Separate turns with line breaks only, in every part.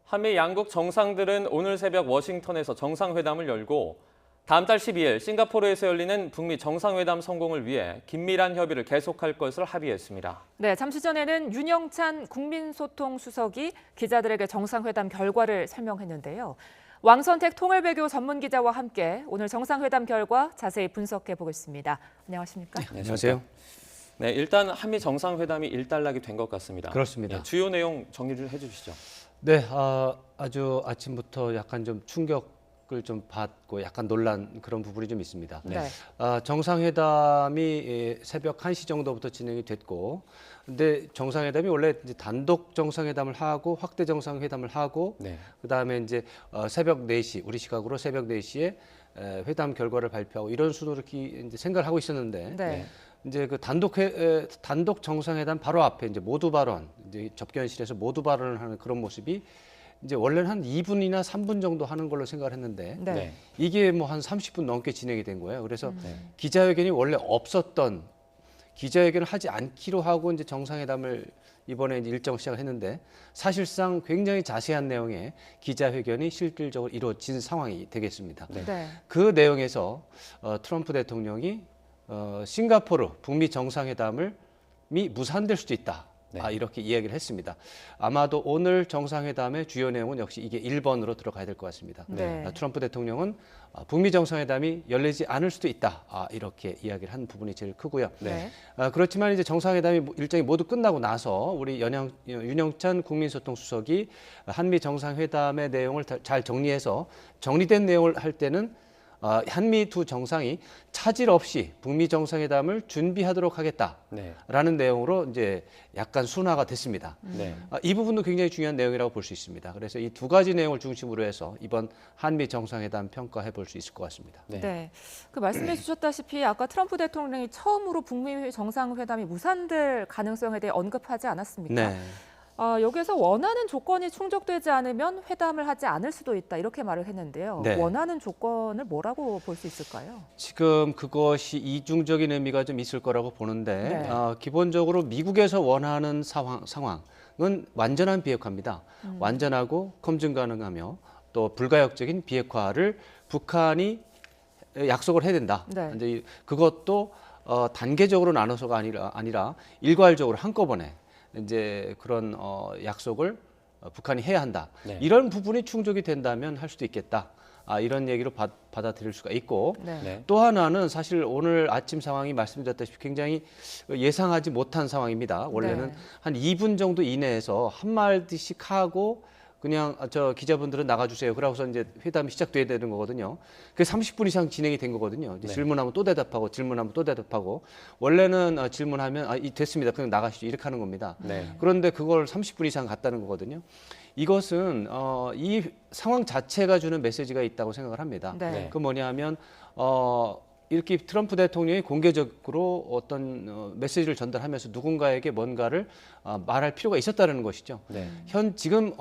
한미 양국 정상들은 오늘 새벽 워싱턴에서 정상회담을 열고 다음 달 12일 싱가포르에서 열리는 북미 정상회담 성공을 위해 긴밀한 협의를 계속할 것을 합의했습니다.
네, 잠시 전에는 윤영찬 국민소통수석이 기자들에게 정상회담 결과를 설명했는데요. 왕선택 통일외교 전문기자와 함께 오늘 정상회담 결과 자세히 분석해 보겠습니다. 안녕하십니까?
네,
안녕하세요.
네, 일단 한미 정상회담이 일단락이 된 것 같습니다.
그렇습니다.
네, 주요 내용 정리 좀 해주시죠.
네, 아주 아침부터 약간 좀 충격을 좀 받고 약간 놀란 그런 부분이 좀 있습니다.
네.
정상회담이 새벽 1시 정도부터 진행이 됐고, 근데 정상회담이 원래 이제 단독 정상회담을 하고 확대 정상회담을 하고,
네.
그다음에 이제 새벽 4시, 우리 시각으로 새벽 4시에 회담 결과를 발표하고 이런 순으로 이제 생각을 하고 있었는데.
네.
이제 그 단독 정상회담 바로 앞에 이제 모두 발언, 이제 접견실에서 모두 발언을 하는 그런 모습이 이제 원래는 한 2분이나 3분 정도 하는 걸로 생각을 했는데
네.
네.
이게 뭐 한 30분 넘게 진행이 된 거예요. 그래서 기자회견이 원래 없었던 기자회견을 하지 않기로 하고 이제 정상회담을 이번에 이제 일정을 시작을 했는데 사실상 굉장히 자세한 내용의 기자회견이 실질적으로 이루어진 상황이 되겠습니다.
네.
네.
그 내용에서 트럼프 대통령이 싱가포르 북미 정상회담이 무산될 수도 있다.
네.
이렇게 이야기를 했습니다. 아마도 오늘 정상회담의 주요 내용은 역시 이게 1번으로 들어가야 될 것 같습니다.
네.
트럼프 대통령은 북미 정상회담이 열리지 않을 수도 있다. 이렇게 이야기를 한 부분이 제일 크고요.
네.
그렇지만 이제 정상회담이 일정이 모두 끝나고 나서 우리 윤영찬 국민소통수석이 한미 정상회담의 내용을 잘 정리해서 정리된 내용을 할 때는 한미 두 정상이 차질 없이 북미 정상회담을 준비하도록 하겠다라는
네.
내용으로 이제 약간 순화가 됐습니다.
네.
이 부분도 굉장히 중요한 내용이라고 볼 수 있습니다. 그래서 이 두 가지 내용을 중심으로 해서 이번 한미 정상회담 평가해 볼 수 있을 것 같습니다.
네.
네. 그 말씀해 주셨다시피 아까 트럼프 대통령이 처음으로 북미 정상회담이 무산될 가능성에 대해 언급하지 않았습니까?
네.
여기에서 원하는 조건이 충족되지 않으면 회담을 하지 않을 수도 있다 이렇게 말을 했는데요.
네.
원하는 조건을 뭐라고 볼 수 있을까요?
지금 그것이 이중적인 의미가 좀 있을 거라고 보는데
네.
기본적으로 미국에서 원하는 상황은 완전한 비핵화입니다. 완전하고 검증 가능하며 또 불가역적인 비핵화를 북한이 약속을 해야 된다.
네.
이제 그것도 단계적으로 나눠서가 아니라 일괄적으로 한꺼번에 이제 그런 약속을 북한이 해야 한다.
네.
이런 부분이 충족이 된다면 할 수도 있겠다. 이런 얘기로 받아들일 수가 있고
네.
네.
또 하나는 사실 오늘 아침 상황이 말씀드렸다시피 굉장히 예상하지 못한 상황입니다. 원래는
네.
한 2분 정도 이내에서 한 마디씩 하고 그냥 저 기자분들은 나가주세요. 그러고서 이제 회담이 시작돼야 되는 거거든요. 그게 30분 이상 진행이 된 거거든요. 이제
네.
질문하면 또 대답하고 질문하면 또 대답하고 원래는 질문하면 됐습니다. 그냥 나가시죠. 이렇게 하는 겁니다.
네.
그런데 그걸 30분 이상 갔다는 거거든요. 이것은 이 상황 자체가 주는 메시지가 있다고 생각을 합니다.
네.
네.
그 뭐냐면 이렇게 트럼프 대통령이 공개적으로 어떤 메시지를 전달하면서 누군가에게 뭔가를 말할 필요가 있었다는 것이죠.
네.
지금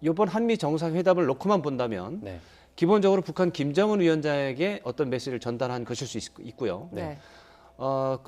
이번 한미 정상회담을 놓고만 본다면
네.
기본적으로 북한 김정은 위원장에게 어떤 메시지를 전달한 것일 수 있고요.
네.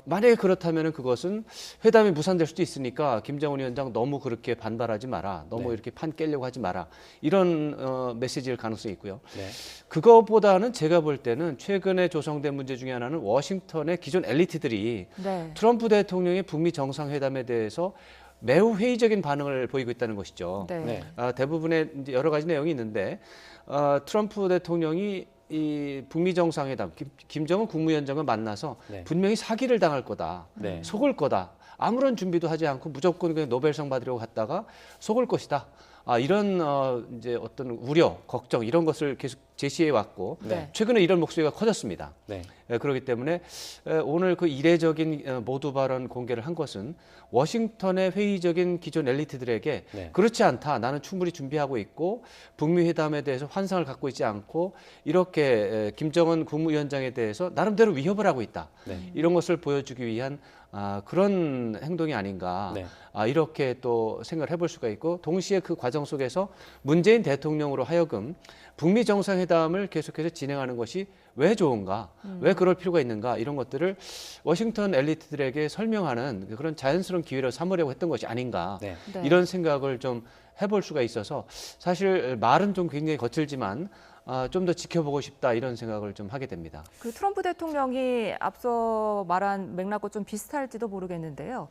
만약에 그렇다면 그것은 회담이 무산될 수도 있으니까 김정은 위원장 너무 그렇게 반발하지 마라. 너무
네.
이렇게 판 깨려고 하지 마라. 이런 메시지일 가능성이 있고요.
네.
그거보다는 제가 볼 때는 최근에 조성된 문제 중에 하나는 워싱턴의 기존 엘리트들이
네.
트럼프 대통령의 북미 정상회담에 대해서 매우 회의적인 반응을 보이고 있다는 것이죠.
네.
네.
대부분의 이제 여러 가지 내용이 있는데 트럼프 대통령이 이 북미 정상회담 김정은 국무위원장을 만나서
네.
분명히 사기를 당할 거다,
네.
속을 거다. 아무런 준비도 하지 않고 무조건 그냥 노벨상 받으려고 갔다가 속을 것이다. 이런 이제 어떤 우려, 걱정 이런 것을 계속 제시해 왔고
네.
최근에 이런 목소리가 커졌습니다.
네.
그렇기 때문에 오늘 그 이례적인 모두 발언 공개를 한 것은 워싱턴의 회의적인 기존 엘리트들에게
네.
그렇지 않다. 나는 충분히 준비하고 있고 북미 회담에 대해서 환상을 갖고 있지 않고 이렇게 김정은 국무위원장에 대해서 나름대로 위협을 하고 있다.
네.
이런 것을 보여주기 위한 그런 행동이 아닌가.
네.
이렇게 또 생각을 해볼 수가 있고 동시에 그 과정 속에서 문재인 대통령으로 하여금 북미 정상회담 회담을 계속해서 진행하는 것이 왜 좋은가, 왜 그럴 필요가 있는가 이런 것들을 워싱턴 엘리트들에게 설명하는 그런 자연스러운 기회를 삼으려고 했던 것이 아닌가
네.
네.
이런 생각을 좀 해볼 수가 있어서 사실 말은 좀 굉장히 거칠지만 좀 더 지켜보고 싶다 이런 생각을 좀 하게 됩니다.
그 트럼프 대통령이 앞서 말한 맥락과 좀 비슷할지도 모르겠는데요.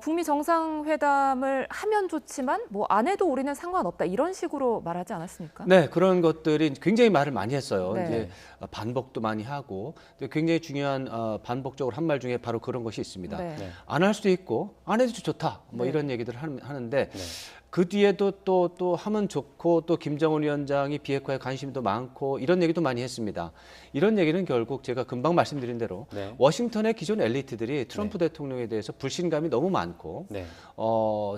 북미 정상회담을 하면 좋지만 뭐 안 해도 우리는 상관없다 이런 식으로 말하지 않았습니까?
네, 그런 것들이 굉장히 말을 많이 했어요.
네.
이제 반복도 많이 하고 굉장히 중요한 반복적으로 한 말 중에 바로 그런 것이 있습니다.
네.
네.
안 할 수도 있고 안 해도 좋다 뭐
네.
이런 얘기들을 하는데
네.
그 뒤에도 또 하면 좋고 또 김정은 위원장이 비핵화에 관심도 많고 이런 얘기도 많이 했습니다. 이런 얘기는 결국 제가 금방 말씀드린 대로
네.
워싱턴의 기존 엘리트들이 트럼프 대통령에 대해서 불신감이 너무 많고
네.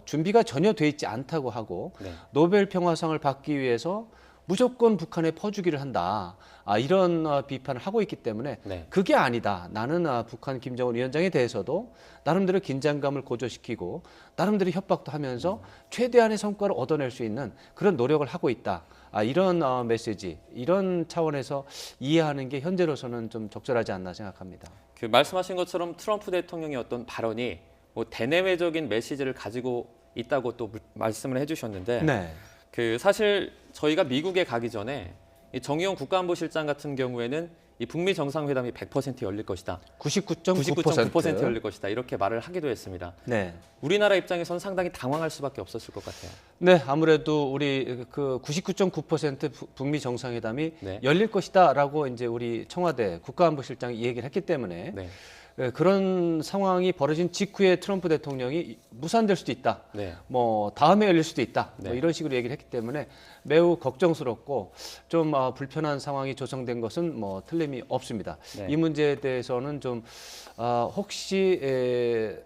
준비가 전혀 돼 있지 않다고 하고
네.
노벨 평화상을 받기 위해서 무조건 북한에 퍼주기를 한다. 이런 비판을 하고 있기 때문에
네.
그게 아니다. 나는 북한 김정은 위원장에 대해서도 나름대로 긴장감을 고조시키고 나름대로 협박도 하면서 최대한의 성과를 얻어낼 수 있는 그런 노력을 하고 있다. 이런 메시지, 이런 차원에서 이해하는 게 현재로서는 좀 적절하지 않나 생각합니다.
그 말씀하신 것처럼 트럼프 대통령의 어떤 발언이 뭐 대내외적인 메시지를 가지고 있다고 또 말씀을 해주셨는데
네.
그 사실 저희가 미국에 가기 전에 이 정의용 국가안보실장 같은 경우에는 이 북미 정상회담이 100% 열릴 것이다.
99.9%
열릴 것이다. 이렇게 말을 하기도 했습니다.
네.
우리나라 입장에서는 상당히 당황할 수밖에 없었을 것 같아요.
네, 아무래도 우리 그 99.9% 북미 정상회담이
네.
열릴 것이다라고 이제 우리 청와대 국가안보실장이 얘기를 했기 때문에
네.
그런 상황이 벌어진 직후에 트럼프 대통령이 무산될 수도 있다.
네.
뭐 다음에 열릴 수도 있다. 뭐
네.
이런 식으로 얘기를 했기 때문에 매우 걱정스럽고 좀 불편한 상황이 조성된 것은 뭐 틀림이 없습니다.
네.
이 문제에 대해서는 좀 혹시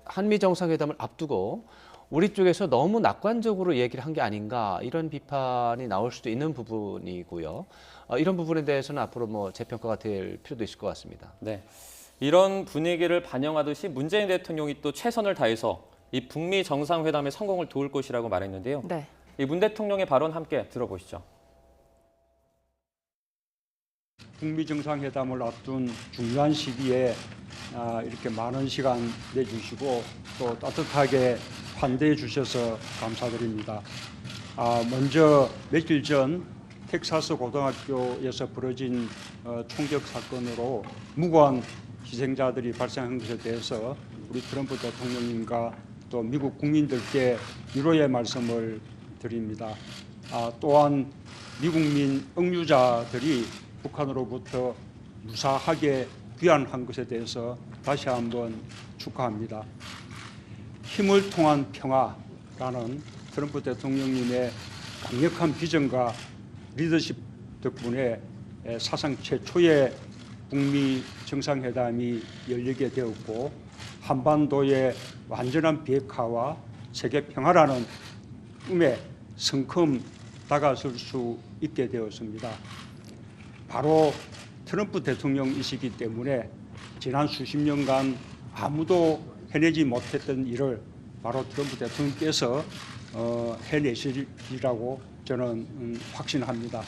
한미 정상회담을 앞두고 우리 쪽에서 너무 낙관적으로 얘기를 한 게 아닌가 이런 비판이 나올 수도 있는 부분이고요. 이런 부분에 대해서는 앞으로 뭐 재평가가 될 필요도 있을 것 같습니다.
네. 이런 분위기를 반영하듯이 문재인 대통령이 또 최선을 다해서 이 북미 정상회담의 성공을 도울 것이라고 말했는데요.
네.
이 문 대통령의 발언 함께 들어보시죠.
북미 정상회담을 앞둔 중요한 시기에 이렇게 많은 시간 내주시고 또 따뜻하게 환대해 주셔서 감사드립니다. 먼저 며칠 전 텍사스 고등학교에서 벌어진 총격 사건으로 무고한 희생자들이 발생한 것에 대해서 우리 트럼프 대통령님과 또 미국 국민들께 위로의 말씀을 드립니다. 또한 미국민 억류자들이 북한으로부터 무사하게 귀환한 것에 대해서 다시 한번 축하합니다. 힘을 통한 평화라는 트럼프 대통령님의 강력한 비전과 리더십 덕분에 사상 최초의 북미 정상회담이 열리게 되었고 한반도의 완전한 비핵화와 세계 평화라는 꿈에 성큼 다가설 수 있게 되었습니다. 바로 트럼프 대통령이시기 때문에 지난 수십 년간 아무도 해내지 못했던 일을 바로 트럼프 대통령께서 해내시리라고 저는 확신합니다.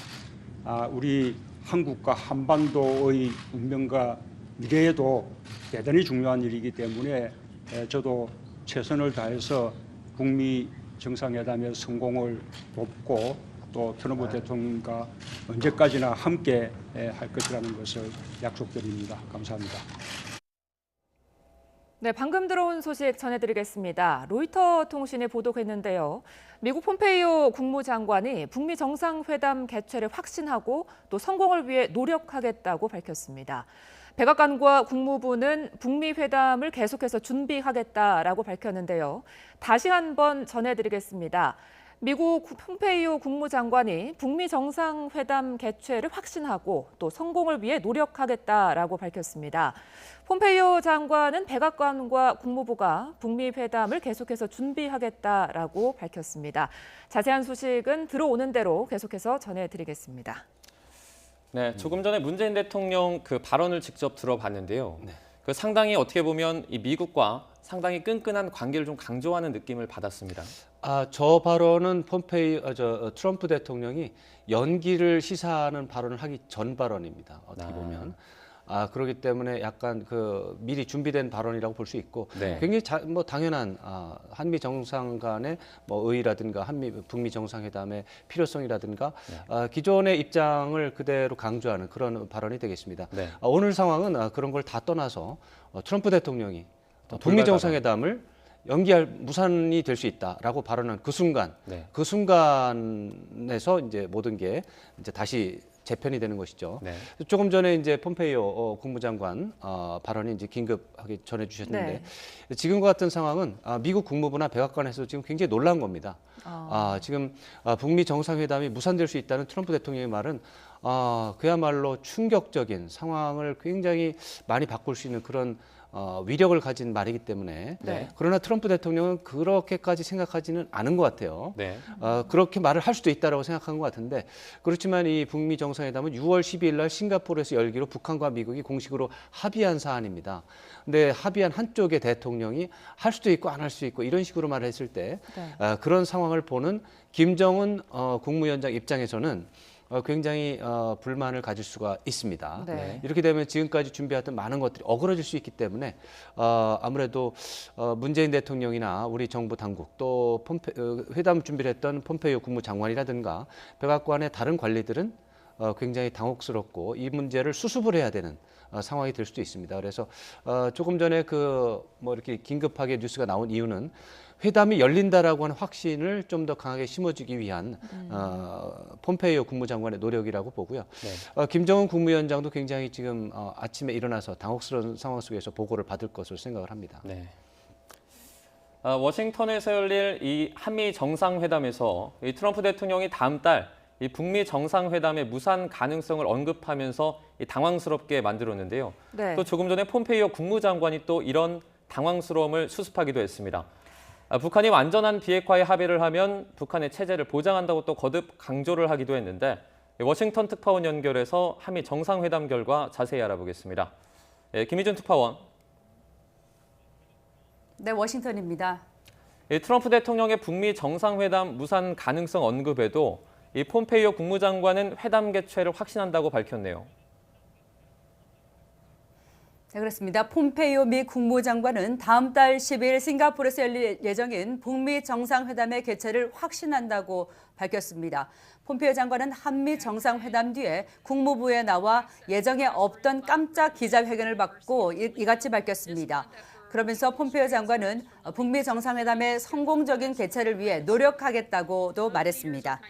우리 한국과 한반도의 운명과 미래에도 대단히 중요한 일이기 때문에 저도 최선을 다해서 북미 정상회담의 성공을 돕고 또 트럼프 대통령과 언제까지나 함께 할 것이라는 것을 약속드립니다. 감사합니다.
네, 방금 들어온 소식 전해드리겠습니다. 로이터 통신이 보도했는데요. 미국 폼페이오 국무장관이 북미 정상회담 개최를 확신하고 또 성공을 위해 노력하겠다고 밝혔습니다. 백악관과 국무부는 북미 회담을 계속해서 준비하겠다라고 밝혔는데요. 다시 한번 전해드리겠습니다. 미국 폼페이오 국무장관이 북미 정상회담 개최를 확신하고 또 성공을 위해 노력하겠다라고 밝혔습니다. 폼페이오 장관은 백악관과 국무부가 북미 회담을 계속해서 준비하겠다라고 밝혔습니다. 자세한 소식은 들어오는 대로 계속해서 전해드리겠습니다.
네, 조금 전에 문재인 대통령 그 발언을 직접 들어봤는데요.
네.
그 상당히 어떻게 보면 이 미국과 상당히 끈끈한 관계를 좀 강조하는 느낌을 받았습니다.
저 발언은 트럼프 대통령이 연기를 시사하는 발언을 하기 전 발언입니다. 어떻게 보면. 그렇기 때문에 약간 미리 준비된 발언이라고 볼 수 있고
네.
굉장히 당연한 한미 정상 간의 의의라든가 북미 정상회담의 필요성이라든가 기존의 입장을 그대로 강조하는 그런 발언이 되겠습니다.
네.
오늘 상황은 그런 걸 다 떠나서 트럼프 대통령이 북미
불가다가.
정상회담을 무산이 될 수 있다라고 발언한 그 순간,
네.
그 순간에서 이제 모든 게 이제 다시 재편이 되는 것이죠.
네.
조금 전에 이제 폼페이오 국무장관 발언이 이제 긴급하게 전해주셨는데 지금과 같은 상황은 미국 국무부나 백악관에서 지금 굉장히 놀란 겁니다. 지금 북미 정상회담이 무산될 수 있다는 트럼프 대통령의 말은 그야말로 충격적인 상황을 굉장히 많이 바꿀 수 있는 그런 위력을 가진 말이기 때문에
네.
그러나 트럼프 대통령은 그렇게까지 생각하지는 않은 것 같아요.
네.
그렇게 말을 할 수도 있다라고 생각한 것 같은데 그렇지만 이 북미 정상회담은 6월 12일 날 싱가포르에서 열기로 북한과 미국이 공식으로 합의한 사안입니다. 근데 합의한 한쪽의 대통령이 할 수도 있고 안 할 수도 있고 이런 식으로 말을 했을 때 그런 상황을 보는 김정은 국무위원장 입장에서는 굉장히 불만을 가질 수가 있습니다.
네.
이렇게 되면 지금까지 준비했던 많은 것들이 어그러질 수 있기 때문에 아무래도 문재인 대통령이나 우리 정부 당국 또 회담 준비를 했던 폼페이오 국무장관이라든가 백악관의 다른 관리들은 굉장히 당혹스럽고 이 문제를 수습을 해야 되는 상황이 될 수도 있습니다. 그래서 조금 전에 이렇게 긴급하게 뉴스가 나온 이유는 회담이 열린다라고 하는 확신을 좀 더 강하게 심어주기 위한 폼페이오 국무장관의 노력이라고 보고요.
네.
김정은 국무위원장도 굉장히 지금 아침에 일어나서 당혹스러운 상황 속에서 보고를 받을 것으로 생각을 합니다.
네. 워싱턴에서 열릴 이 한미 정상회담에서 이 트럼프 대통령이 다음 달 이 북미 정상회담의 무산 가능성을 언급하면서 이 당황스럽게 만들었는데요.
네.
또 조금 전에 폼페이오 국무장관이 또 이런 당황스러움을 수습하기도 했습니다. 북한이 완전한 비핵화에 합의를 하면 북한의 체제를 보장한다고 또 거듭 강조를 하기도 했는데 워싱턴 특파원 연결해서 한미 정상회담 결과 자세히 알아보겠습니다. 김희준 특파원.
네, 워싱턴입니다.
트럼프 대통령의 북미 정상회담 무산 가능성 언급에도 이 폼페이오 국무장관은 회담 개최를 확신한다고 밝혔네요.
네, 그렇습니다. 폼페이오 미 국무장관은 다음 달 10일 싱가포르에서 열릴 예정인 북미 정상회담의 개최를 확신한다고 밝혔습니다. 폼페이오 장관은 한미 정상회담 뒤에 국무부에 나와 예정에 없던 깜짝 기자회견을 받고 이같이 밝혔습니다. 그러면서 폼페이오 장관은 북미 정상회담의 성공적인 개최를 위해 노력하겠다고도 말했습니다.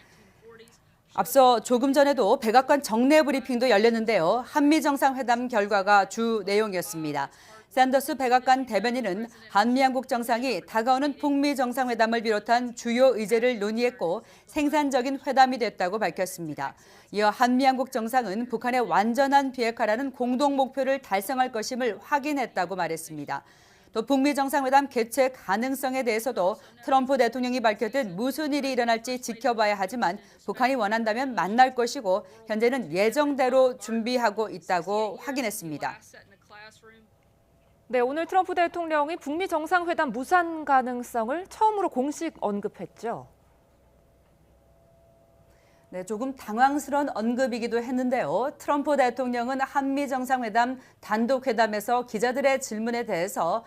앞서 조금 전에도 백악관 정례 브리핑도 열렸는데요. 한미 정상회담 결과가 주 내용이었습니다. 샌더스 백악관 대변인은 한미양국 정상이 다가오는 북미 정상회담을 비롯한 주요 의제를 논의했고 생산적인 회담이 됐다고 밝혔습니다. 이어 한미양국 정상은 북한의 완전한 비핵화라는 공동 목표를 달성할 것임을 확인했다고 말했습니다. 또 북미 정상회담 개최 가능성에 대해서도 트럼프 대통령이 밝혔듯 무슨 일이 일어날지 지켜봐야 하지만 북한이 원한다면 만날 것이고 현재는 예정대로 준비하고 있다고 확인했습니다.
네, 오늘 트럼프 대통령이 북미 정상회담 무산 가능성을 처음으로 공식 언급했죠.
네, 조금 당황스러운 언급이기도 했는데요. 트럼프 대통령은 한미 정상회담 단독회담에서 기자들의 질문에 대해서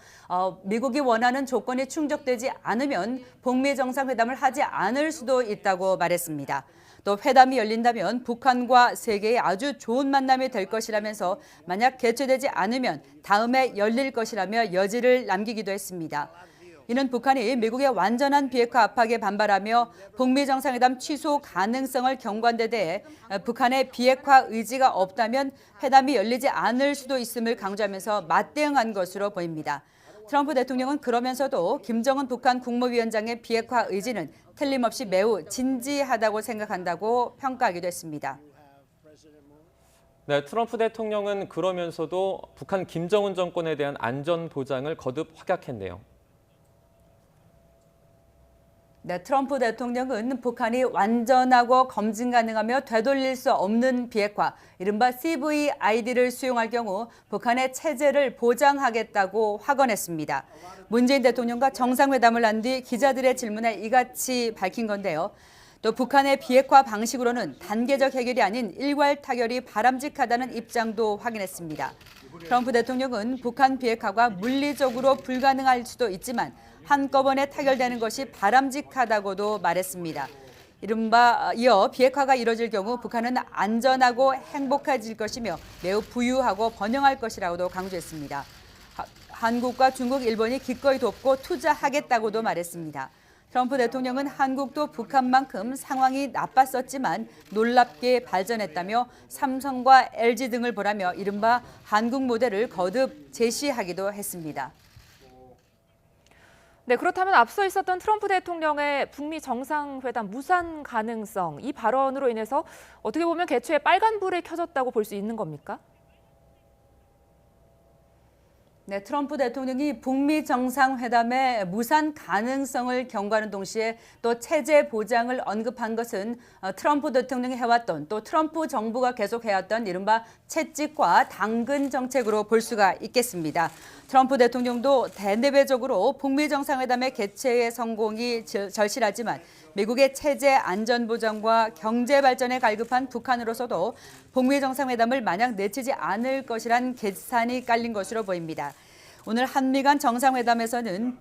미국이 원하는 조건이 충족되지 않으면 북미 정상회담을 하지 않을 수도 있다고 말했습니다. 또 회담이 열린다면 북한과 세계의 아주 좋은 만남이 될 것이라면서 만약 개최되지 않으면 다음에 열릴 것이라며 여지를 남기기도 했습니다. 이는 북한이 미국의 완전한 비핵화 압박에 반발하며 북미 정상회담 취소 가능성을 경고한 데 대해 북한의 비핵화 의지가 없다면 회담이 열리지 않을 수도 있음을 강조하면서 맞대응한 것으로 보입니다. 트럼프 대통령은 그러면서도 김정은 북한 국무위원장의 비핵화 의지는 틀림없이 매우 진지하다고 생각한다고 평가하기도 했습니다.
네, 트럼프 대통령은 그러면서도 북한 김정은 정권에 대한 안전 보장을 거듭 확약했네요.
네, 트럼프 대통령은 북한이 완전하고 검증 가능하며 되돌릴 수 없는 비핵화, 이른바 CVID를 수용할 경우 북한의 체제를 보장하겠다고 확언했습니다. 문재인 대통령과 정상회담을 한 뒤 기자들의 질문에 이같이 밝힌 건데요. 또 북한의 비핵화 방식으로는 단계적 해결이 아닌 일괄 타결이 바람직하다는 입장도 확인했습니다. 트럼프 대통령은 북한 비핵화가 물리적으로 불가능할 수도 있지만 한꺼번에 타결되는 것이 바람직하다고도 말했습니다. 이어 비핵화가 이뤄질 경우 북한은 안전하고 행복해질 것이며 매우 부유하고 번영할 것이라고도 강조했습니다. 한국과 중국, 일본이 기꺼이 돕고 투자하겠다고도 말했습니다. 트럼프 대통령은 한국도 북한만큼 상황이 나빴었지만 놀랍게 발전했다며 삼성과 LG 등을 보라며 이른바 한국 모델을 거듭 제시하기도 했습니다.
네, 그렇다면 앞서 있었던 트럼프 대통령의 북미 정상회담 무산 가능성, 이 발언으로 인해서 어떻게 보면 개최에 빨간불이 켜졌다고 볼 수 있는 겁니까?
네, 트럼프 대통령이 북미 정상회담의 무산 가능성을 경고하는 동시에 또 체제 보장을 언급한 것은 트럼프 대통령이 해왔던 또 트럼프 정부가 계속해왔던 이른바 채찍과 당근 정책으로 볼 수가 있겠습니다. 트럼프 대통령도 대내외적으로 북미 정상회담의 개최의 성공이 절실하지만 미국의 체제 안전보장과 경제 발전에 갈급한 북한으로서도 북미 정상회담을 마냥 내치지 않을 것이란 계산이 깔린 것으로 보입니다. 오늘 한미 간 정상회담에서는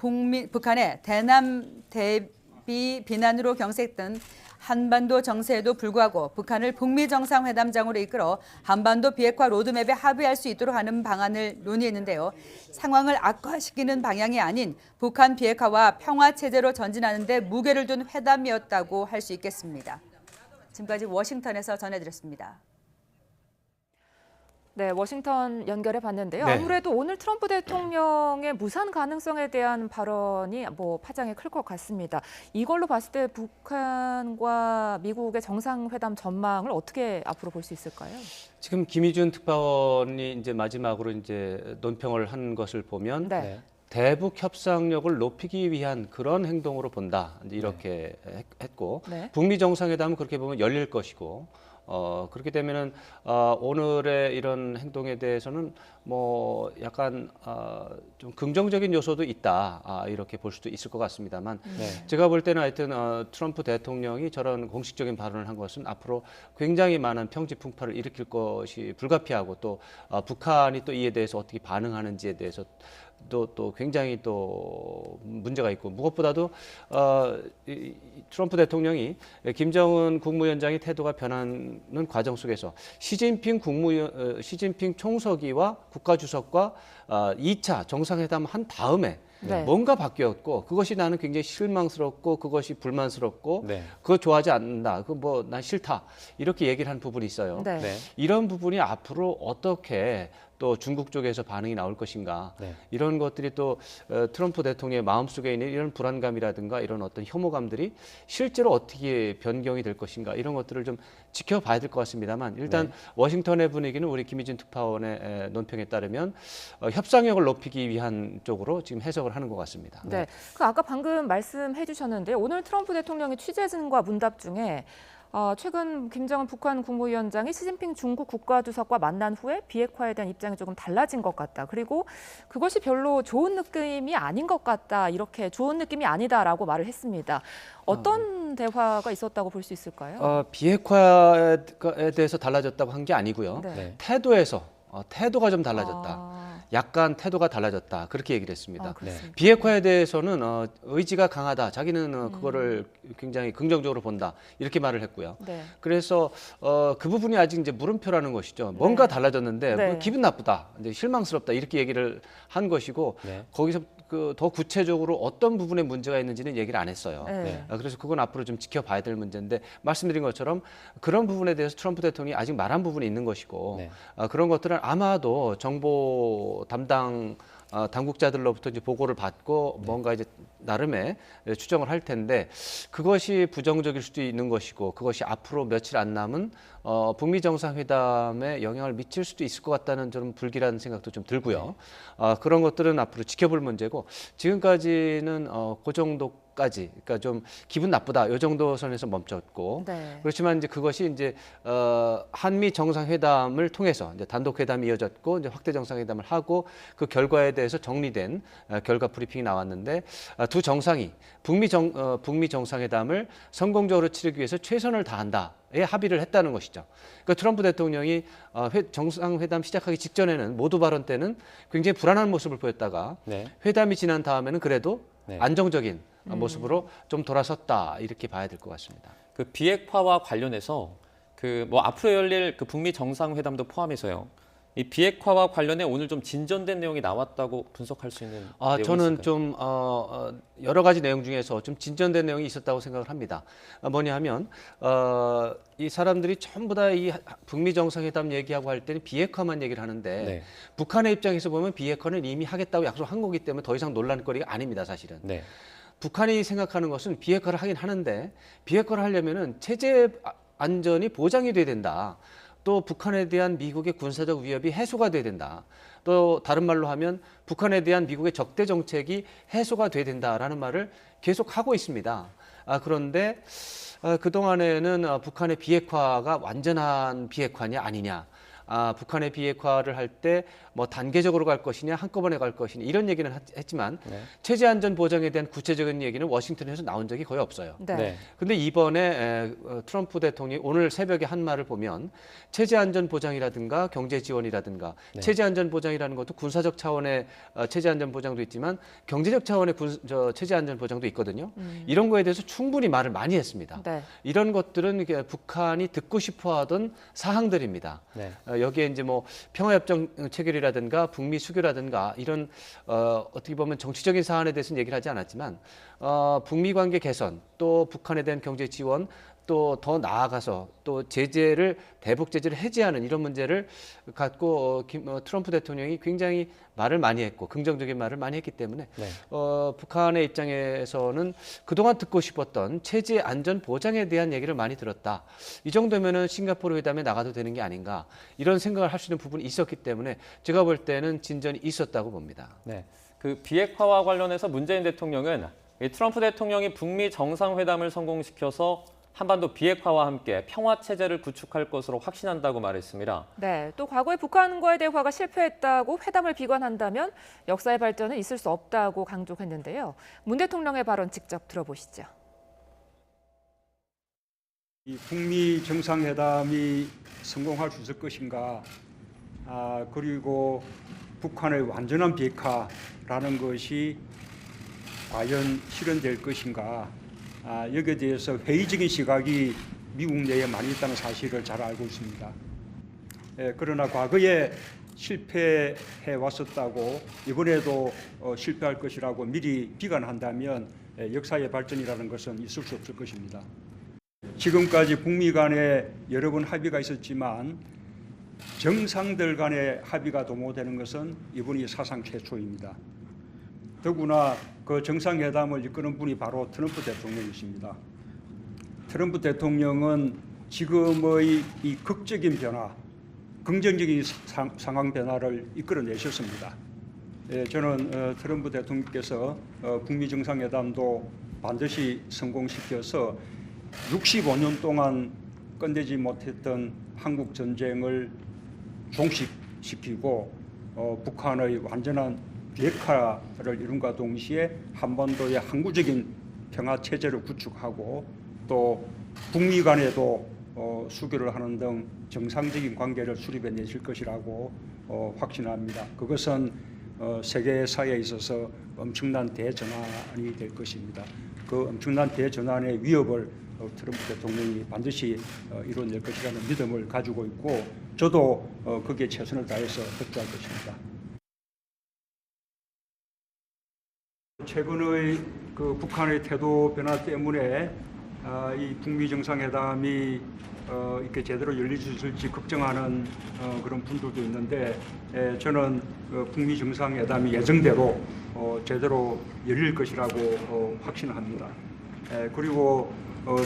북한의 대남 대비 비난으로 경색된 한반도 정세에도 불구하고 북한을 북미 정상회담장으로 이끌어 한반도 비핵화 로드맵에 합의할 수 있도록 하는 방안을 논의했는데요. 상황을 악화시키는 방향이 아닌 북한 비핵화와 평화 체제로 전진하는 데 무게를 둔 회담이었다고 할 수 있겠습니다. 지금까지 워싱턴에서 전해드렸습니다.
네, 워싱턴 연결해 봤는데요.
네.
아무래도 오늘 트럼프 대통령의 무산 가능성에 대한 발언이 파장이 클 것 같습니다. 이걸로 봤을 때 북한과 미국의 정상회담 전망을 어떻게 앞으로 볼 수 있을까요?
지금 김희준 특파원이 이제 마지막으로 이제 논평을 한 것을 보면
네.
대북 협상력을 높이기 위한 그런 행동으로 본다. 이제 이렇게 했고
네.
북미 정상회담은 그렇게 보면 열릴 것이고 그렇게 되면은 오늘의 이런 행동에 대해서는 뭐 약간 좀 긍정적인 요소도 있다 이렇게 볼 수도 있을 것 같습니다만 제가 볼 때는 하여튼 트럼프 대통령이 저런 공식적인 발언을 한 것은 앞으로 굉장히 많은 평지풍파를 일으킬 것이 불가피하고 또 북한이 또 이에 대해서 어떻게 반응하는지에 대해서 또 굉장히 또 문제가 있고 무엇보다도 트럼프 대통령이 김정은 국무위원장의 태도가 변하는 과정 속에서 시진핑 총서기와 국가주석과 2차 정상회담 한 다음에
네.
뭔가 바뀌었고 그것이 나는 굉장히 실망스럽고 그것이 불만스럽고
네.
그거 좋아하지 않는다. 그 뭐 난 싫다. 이렇게 얘기를 한 부분이 있어요.
네.
네.
이런 부분이 앞으로 어떻게 또 중국 쪽에서 반응이 나올 것인가
네.
이런 것들이 또 트럼프 대통령의 마음속에 있는 이런 불안감이라든가 이런 어떤 혐오감들이 실제로 어떻게 변경이 될 것인가 이런 것들을 좀 지켜봐야 될 것 같습니다만 일단 워싱턴의 분위기는 우리 김희진 특파원의 논평에 따르면 협상력을 높이기 위한 쪽으로 지금 해석을 하는 것 같습니다.
네. 그 아까 방금 말씀해 주셨는데요. 오늘 트럼프 대통령의 취재진과 문답 중에 최근 김정은 북한 국무위원장이 시진핑 중국 국가주석과 만난 후에 비핵화에 대한 입장이 조금 달라진 것 같다. 그리고 그것이 별로 좋은 느낌이 아닌 것 같다. 이렇게 좋은 느낌이 아니다라고 말을 했습니다. 어떤 대화가 있었다고 볼 수 있을까요?
비핵화에 대해서 달라졌다고 한 게 아니고요.
네.
네.
태도가 좀 달라졌다. 약간 태도가 달라졌다. 그렇게 얘기를 했습니다.
그렇습니다.
비핵화에 대해서는 의지가 강하다. 자기는 그거를 굉장히 긍정적으로 본다. 이렇게 말을 했고요.
네.
그래서 그 부분이 아직 이제 물음표라는 것이죠. 뭔가 달라졌는데
네.
뭐 기분 나쁘다, 이제 실망스럽다 이렇게 얘기를 한 것이고
네.
거기서 더 구체적으로 어떤 부분에 문제가 있는지는 얘기를 안 했어요.
네.
그래서 그건 앞으로 좀 지켜봐야 될 문제인데 말씀드린 것처럼 그런 부분에 대해서 트럼프 대통령이 아직 말한 부분이 있는 것이고
네.
그런 것들은 아마도 정보 담당 당국자들로부터 이제 보고를 받고 뭔가 이제 나름의 추정을 할 텐데 그것이 부정적일 수도 있는 것이고 그것이 앞으로 며칠 안 남은 북미 정상회담에 영향을 미칠 수도 있을 것 같다는 좀 불길한 생각도 좀 들고요. 그런 것들은 앞으로 지켜볼 문제고 지금까지는 그 정도 까지, 그러니까 좀 기분 나쁘다 이 정도 선에서 멈췄고,
네.
그렇지만 이제 그것이 이제 한미 정상회담을 통해서 이제 단독 회담이 이어졌고 이제 확대 정상회담을 하고 그 결과에 대해서 정리된 결과 브리핑이 나왔는데 두 정상이 북미 정상회담을 성공적으로 치르기 위해서 최선을 다한다에 합의를 했다는 것이죠. 그러니까 트럼프 대통령이 정상회담 시작하기 직전에는 모두 발언 때는 굉장히 불안한 모습을 보였다가
네.
회담이 지난 다음에는 그래도
네.
안정적인 모습으로 좀 돌아섰다 이렇게 봐야 될 것 같습니다.
그 비핵화와 관련해서 그 뭐 앞으로 열릴 그 북미 정상회담도 포함해서요. 이 비핵화와 관련해 오늘 좀 진전된 내용이 나왔다고 분석할 수 있는 내용이
저는
있을까요?
좀 여러 가지 내용 중에서 좀 진전된 내용이 있었다고 생각을 합니다. 뭐냐 하면 이 사람들이 전부 다 이 북미 정상회담 얘기하고 할 때는 비핵화만 얘기를 하는데
네.
북한의 입장에서 보면 비핵화는 이미 하겠다고 약속한 거기 때문에 더 이상 논란거리가 아닙니다, 사실은.
네.
북한이 생각하는 것은 비핵화를 하긴 하는데 비핵화를 하려면은 체제 안전이 보장이 돼야 된다. 또 북한에 대한 미국의 군사적 위협이 해소가 돼야 된다. 또 다른 말로 하면 북한에 대한 미국의 적대 정책이 해소가 돼야 된다라는 말을 계속 하고 있습니다. 그런데 그동안에는 북한의 비핵화가 완전한 비핵화냐 아니냐. 북한의 비핵화를 할 때 뭐 단계적으로 갈 것이냐 한꺼번에 갈 것이냐 이런 얘기는 했지만
네.
체제 안전 보장에 대한 구체적인 얘기는 워싱턴에서 나온 적이 거의 없어요.
네.
네.
근데 이번에 트럼프 대통령이 오늘 새벽에 한 말을 보면 체제 안전 보장이라든가 경제 지원이라든가
네.
체제 안전 보장이라는 것도 군사적 차원의 체제 안전 보장도 있지만 경제적 차원의 체제 안전 보장도 있거든요. 이런 거에 대해서 충분히 말을 많이 했습니다.
네.
이런 것들은 이게 북한이 듣고 싶어하던 사항들입니다.
네.
여기에 이제 뭐 평화협정 체결이라든가 북미 수교라든가 이런 어떻게 보면 정치적인 사안에 대해서는 얘기를 하지 않았지만 북미 관계 개선 또 북한에 대한 경제 지원 또 더 나아가서 또 대북 제재를 해제하는 이런 문제를 갖고 트럼프 대통령이 굉장히 말을 많이 했고 긍정적인 말을 많이 했기 때문에
네.
북한의 입장에서는 그동안 듣고 싶었던 체제 안전 보장에 대한 얘기를 많이 들었다. 이 정도면은 싱가포르 회담에 나가도 되는 게 아닌가 이런 생각을 할 수 있는 부분이 있었기 때문에 제가 볼 때는 진전이 있었다고 봅니다.
네. 그 비핵화와 관련해서 문재인 대통령은 이 트럼프 대통령이 북미 정상회담을 성공시켜서 한반도 비핵화와 함께 평화 체제를 구축할 것으로 확신한다고 말했습니다.
네, 또 과거에 북한과의 대화가 실패했다고 회담을 비관한다면 역사의 발전은 있을 수 없다고 강조했는데요. 문 대통령의 발언 직접 들어보시죠.
이 북미 정상회담이 성공할 수 있을 것인가, 그리고 북한의 완전한 비핵화라는 것이 과연 실현될 것인가, 여기에 대해서 회의적인 시각이 미국 내에 많이 있다는 사실을 잘 알고 있습니다. 그러나 과거에 실패해 왔었다고 이번에도 실패할 것이라고 미리 비관한다면 역사의 발전이라는 것은 있을 수 없을 것입니다. 지금까지 북미 간에 여러 번 합의가 있었지만 정상들 간의 합의가 도모되는 것은 이번이 사상 최초입니다. 더구나 그 정상회담을 이끄는 분이 바로 트럼프 대통령이십니다. 트럼프 대통령은 지금의 이 극적인 변화, 긍정적인 상황 변화를 이끌어내셨습니다. 저는 트럼프 대통령께서 북미 정상회담도 반드시 성공시켜서 65년 동안 끝내지 못했던 한국 전쟁을 종식시키고 북한의 완전한 비핵화를 이룬과 동시에 한반도의 항구적인 평화 체제를 구축하고 또 북미 간에도 수교를 하는 등 정상적인 관계를 수립해 내실 것이라고 확신합니다. 그것은 세계사에 있어서 엄청난 대전환이 될 것입니다. 그 엄청난 대전환의 위협을 트럼프 대통령이 반드시 이뤄낼 것이라는 믿음을 가지고 있고 저도 거기에 최선을 다해서 협조할 것입니다. 최근의 그 북한의 태도 변화 때문에 이 북미 정상회담이 이렇게 제대로 열릴 수 있을지 걱정하는 그런 분들도 있는데 저는 북미 정상회담이 예정대로 제대로 열릴 것이라고 확신합니다. 그리고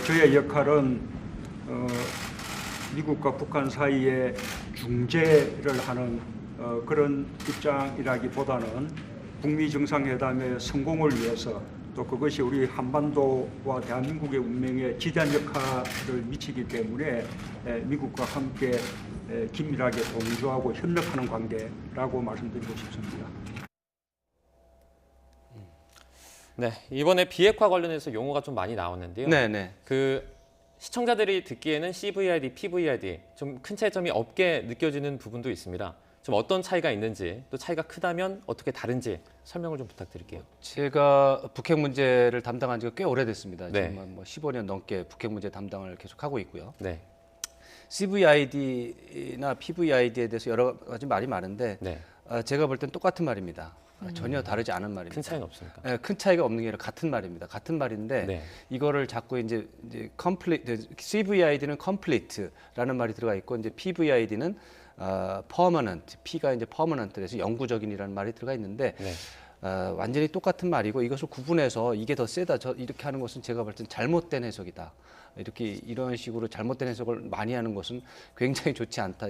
저의 역할은 미국과 북한 사이에 중재를 하는 그런 입장이라기보다는 북미 정상회담의 성공을 위해서 또 또 그것이 우리 한반도와 대한민국의 운명에 지대한 역할을 미치기 때문에 미국과 함께 긴밀하게 동조하고 협력하는 관계라고 말씀드리고 싶습니다.
네, 이번에 비핵화 관련해서 용어가 좀 많이 나왔는데요.
네네.
그 시청자들이 듣기에는 CVID, PVID 좀 큰 차이점이 없게 느껴지는 부분도 있습니다. 좀 어떤 차이가 있는지 또 차이가 크다면 어떻게 다른지 설명을 좀 부탁드릴게요.
제가 북핵 문제를 담당한 지가 꽤 오래됐습니다.
네.
지금 뭐 15년 넘게 북핵 문제 담당을 계속 하고 있고요.
네,
CVID나 PVID에 대해서 여러 가지 말이 많은데
네,
제가 볼 땐 똑같은 말입니다. 전혀 다르지 않은 말입니다.
큰 차이는 없습니까?
큰 차이가 없는 게 아니라 같은 말입니다. 같은 말인데
네.
이거를 자꾸 이제 CVID는 complete라는 말이 들어가 있고 이제 PVID는 permanent, P가 이제 permanent에서 영구적인이라는 말이 들어가 있는데
네.
완전히 똑같은 말이고 이것을 구분해서 이게 더 세다 이렇게 하는 것은 제가 볼 땐 잘못된 해석이다. 이런 식으로 잘못된 해석을 많이 하는 것은 굉장히 좋지 않다.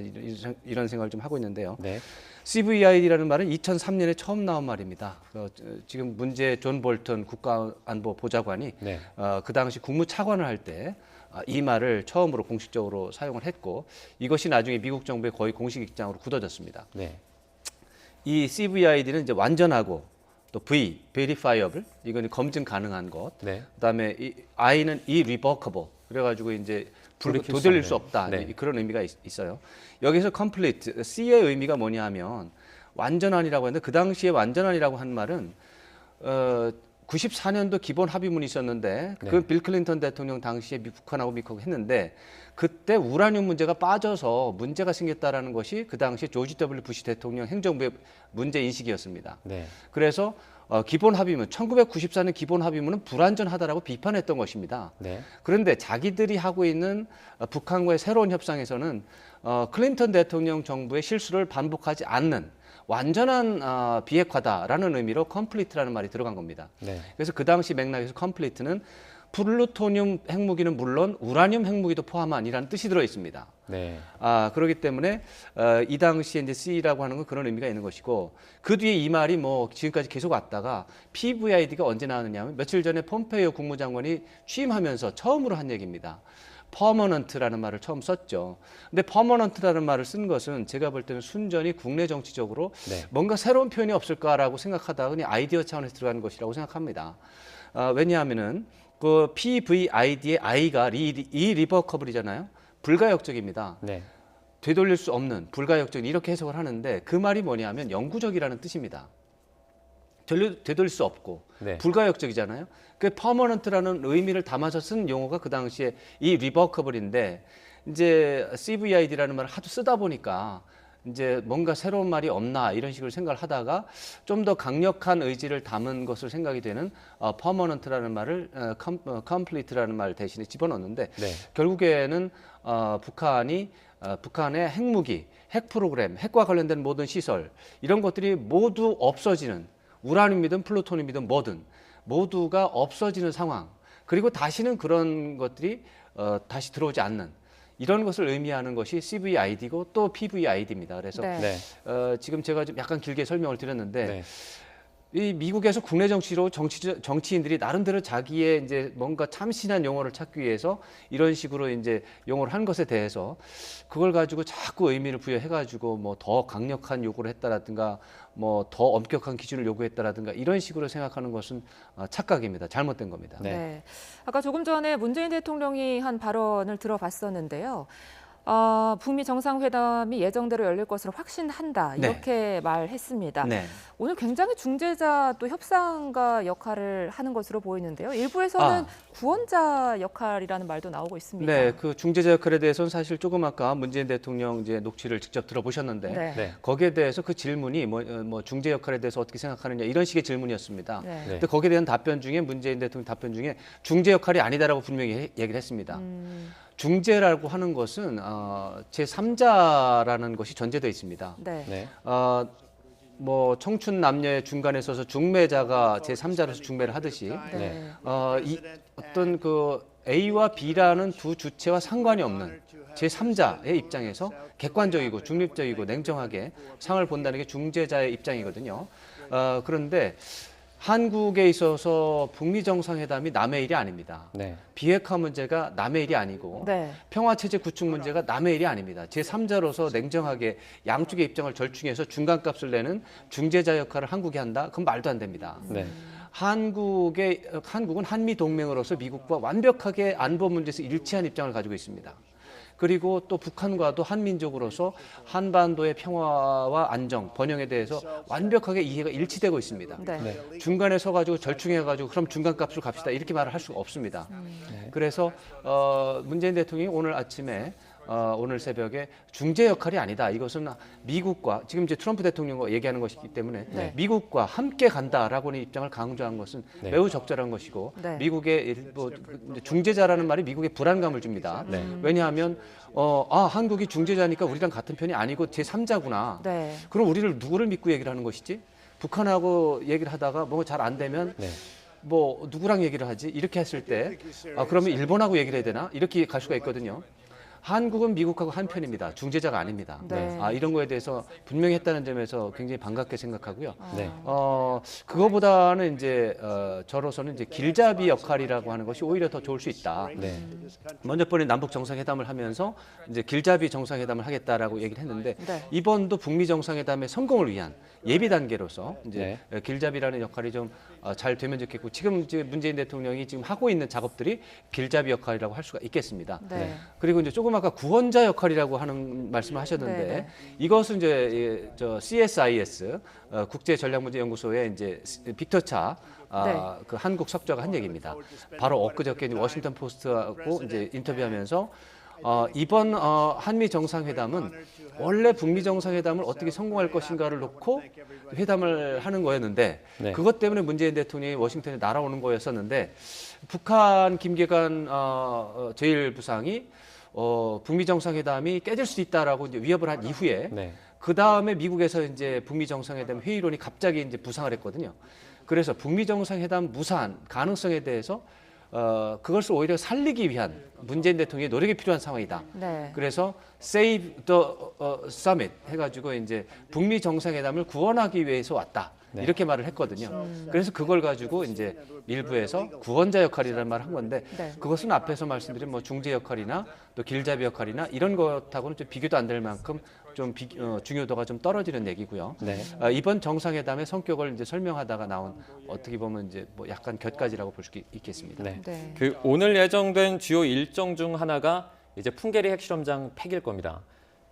이런 생각을 좀 하고 있는데요.
네.
CVID라는 말은 2003년에 처음 나온 말입니다. 지금 문제 존 볼턴 국가안보 보좌관이
네.
그 당시 국무차관을 할 때 이 말을 처음으로 공식적으로 사용을 했고 이것이 나중에 미국 정부의 거의 공식 입장으로 굳어졌습니다.
네.
이 CVID는 이제 완전하고 또 V, verifiable, 이건 검증 가능한 것.
네.
그다음에 이 I는 irrevocable. 그래가지고 이제
돌이킬 수
되돌릴 수
없는.
없다.
네.
그런 의미가 있어요. 여기서 complete, C의 의미가 뭐냐면 완전한이라고 했는데 그 당시에 완전한이라고 한 말은 94년도 기본 합의문이 있었는데
네.
그 빌 클린턴 대통령 당시에 북한하고 미국하고 했는데 그때 우라늄 문제가 빠져서 문제가 생겼다라는 것이 그 당시에 조지 W 부시 대통령 행정부의 문제 인식이었습니다.
네.
그래서 기본 합의문 1994년 기본 합의문은 불완전하다라고 비판했던 것입니다.
네.
그런데 자기들이 하고 있는 북한과의 새로운 협상에서는 클린턴 대통령 정부의 실수를 반복하지 않는 완전한 비핵화다라는 의미로 complete라는 말이 들어간 겁니다.
네.
그래서 그 당시 맥락에서 complete는 플루토늄 핵무기는 물론 우라늄 핵무기도 포함한이라는 뜻이 들어 있습니다.
네.
그렇기 때문에 이 당시에 이제 C라고 하는 건 그런 의미가 있는 것이고 그 뒤에 이 말이 뭐 지금까지 계속 왔다가 PVID가 언제 나왔느냐면 며칠 전에 폼페이오 국무장관이 취임하면서 처음으로 한 얘기입니다. 퍼머넌트라는 말을 처음 썼죠. 근데 퍼머넌트라는 말을 쓴 것은 제가 볼 때는 순전히 국내 정치적으로
네.
뭔가 새로운 표현이 없을까라고 생각하다가 그냥 아이디어 차원에서 들어가는 것이라고 생각합니다. 왜냐하면은 그 PVID의 I가 irrevocable이잖아요. 불가역적입니다.
네.
되돌릴 수 없는 불가역적인 이렇게 해석을 하는데 그 말이 뭐냐면 영구적이라는 뜻입니다. 되돌릴 수 없고
네.
불가역적이잖아요. 그 permanent라는 의미를 담아서 쓴 용어가 그 당시에 이 revocable인데 이제 CVID라는 말을 하도 쓰다 보니까 이제 뭔가 새로운 말이 없나 이런 식으로 생각을 하다가 좀 더 강력한 의지를 담은 것을 생각이 되는 permanent라는 말을 complete라는 말 대신에 집어넣었는데
네.
결국에는 북한의 핵무기, 핵 프로그램, 핵과 관련된 모든 시설 이런 것들이 모두 없어지는 우라늄이든 플루토늄이든 뭐든 모두가 없어지는 상황 그리고 다시는 그런 것들이 다시 들어오지 않는 이런 것을 의미하는 것이 CVID고 또 PVID입니다. 그래서
네.
네.
지금 제가 좀 약간 길게 설명을 드렸는데
네.
이 미국에서 국내 정치로 정치인들이 나름대로 자기의 이제 뭔가 참신한 용어를 찾기 위해서 이런 식으로 이제 용어를 한 것에 대해서 그걸 가지고 자꾸 의미를 부여해가지고 뭐 더 강력한 요구를 했다라든가 뭐 더 엄격한 기준을 요구했다라든가 이런 식으로 생각하는 것은 착각입니다. 잘못된 겁니다.
네.
네. 아까 조금 전에 문재인 대통령이 한 발언을 들어봤었는데요. 북미 정상회담이 예정대로 열릴 것을 확신한다 이렇게 말했습니다.
네.
오늘 굉장히 중재자 또 협상가 역할을 하는 것으로 보이는데요. 일부에서는 구원자 역할이라는 말도 나오고 있습니다.
네, 그 중재자 역할에 대해서는 사실 조금 아까 문재인 대통령 이제 녹취를 직접 들어보셨는데
네.
네.
거기에 대해서 그 질문이 뭐 중재 역할에 대해서 어떻게 생각하느냐 이런 식의 질문이었습니다.
네.
근데 거기에 대한 답변 중에 문재인 대통령 답변 중에 중재 역할이 아니다라고 분명히 얘기를 했습니다. 중재라고 하는 것은 제3자라는 것이 전제되어 있습니다.
네.
네.
뭐 청춘 남녀의 중간에 서서 중매자가 제3자로서 중매를 하듯이
네.
이 어떤 그 A와 B라는 두 주체와 상관이 없는 제3자의 입장에서 객관적이고 중립적이고 냉정하게 상을 본다는 게 중재자의 입장이거든요. 그런데 한국에 있어서 북미 정상회담이 남의 일이 아닙니다.
네.
비핵화 문제가 남의 일이 아니고
네.
평화체제 구축 문제가 남의 일이 아닙니다. 제3자로서 냉정하게 양쪽의 입장을 절충해서 중간값을 내는 중재자 역할을 한국이 한다? 그건 말도 안 됩니다.
네.
한국은 한미 동맹으로서 미국과 완벽하게 안보 문제에서 일치한 입장을 가지고 있습니다. 그리고 또 북한과도 한민족으로서 한반도의 평화와 안정, 번영에 대해서 완벽하게 이해가 일치되고 있습니다.
네.
중간에 서가지고 절충해가지고 그럼 중간값으로 갑시다 이렇게 말을 할 수가 없습니다. 그래서 문재인 대통령이 오늘 아침에 오늘 새벽에 중재 역할이 아니다. 이것은 미국과 지금 이제 트럼프 대통령과 얘기하는 것이기 때문에
네.
미국과 함께 간다라고는 입장을 강조한 것은
네.
매우 적절한 것이고
네.
미국의 일부 중재자라는 말이 미국에 불안감을 줍니다.
네.
왜냐하면 한국이 중재자니까 우리랑 같은 편이 아니고 제3자구나.
네.
그럼 우리를 누구를 믿고 얘기를 하는 것이지? 북한하고 얘기를 하다가 뭐 잘 안 되면
네.
뭐 누구랑 얘기를 하지? 이렇게 했을 때 그러면 일본하고 얘기를 해야 되나? 이렇게 갈 수가 있거든요. 한국은 미국하고 한 편입니다. 중재자가 아닙니다.
네.
이런 거에 대해서 분명히 했다는 점에서 굉장히 반갑게 생각하고요.
네.
그거보다는 이제 저로서는 이제 길잡이 역할이라고 하는 것이 오히려 더 좋을 수 있다.
네.
먼저 번에 남북 정상회담을 하면서 이제 길잡이 정상회담을 하겠다라고 얘기를 했는데
네.
이번도 북미 정상회담의 성공을 위한 예비 단계로서 이제
네.
길잡이라는 역할이 좀 잘 되면 좋겠고 지금 이제 문재인 대통령이 지금 하고 있는 작업들이 길잡이 역할이라고 할 수가 있겠습니다.
네.
그리고 이제 조금 아까 구원자 역할이라고 하는 말씀을 하셨는데
네.
이것은 이제 CSIS 국제전략문제연구소의 이제 빅터 차
네.
그 한국 석좌가 한 얘기입니다. 바로 엊그저께 이제 워싱턴 포스트하고 이제 인터뷰하면서 이번 한미 정상회담은 원래 북미 정상회담을 어떻게 성공할 것인가를 놓고 회담을 하는 거였는데
네.
그것 때문에 문재인 대통령이 워싱턴에 날아오는 거였었는데 북한 김계관 제1부상이 북미 정상회담이 깨질 수 있다라고 이제 위협을 한 이후에
네.
그 다음에 미국에서 이제 북미 정상회담 회의론이 갑자기 이제 부상을 했거든요. 그래서 북미 정상회담 무산 가능성에 대해서 그것을 오히려 살리기 위한 문재인 대통령의 노력이 필요한 상황이다.
네.
그래서 Save the Summit 해가지고 이제 북미 정상회담을 구원하기 위해서 왔다.
네.
이렇게 말을 했거든요. 그래서 그걸 가지고 이제 일부에서 구원자 역할이라는 말을 한 건데
네.
그것은 앞에서 말씀드린 뭐 중재 역할이나 또 길잡이 역할이나 이런 것하고는 좀 비교도 안 될 만큼 좀 중요도가 좀 떨어지는 얘기고요.
네.
이번 정상회담의 성격을 이제 설명하다가 나온 어떻게 보면 이제 뭐 약간 곁가지라고 볼 수 있겠습니다.
네.
네.
그 오늘 예정된 주요 일정 중 하나가 이제 풍계리 핵실험장 폐기일 겁니다.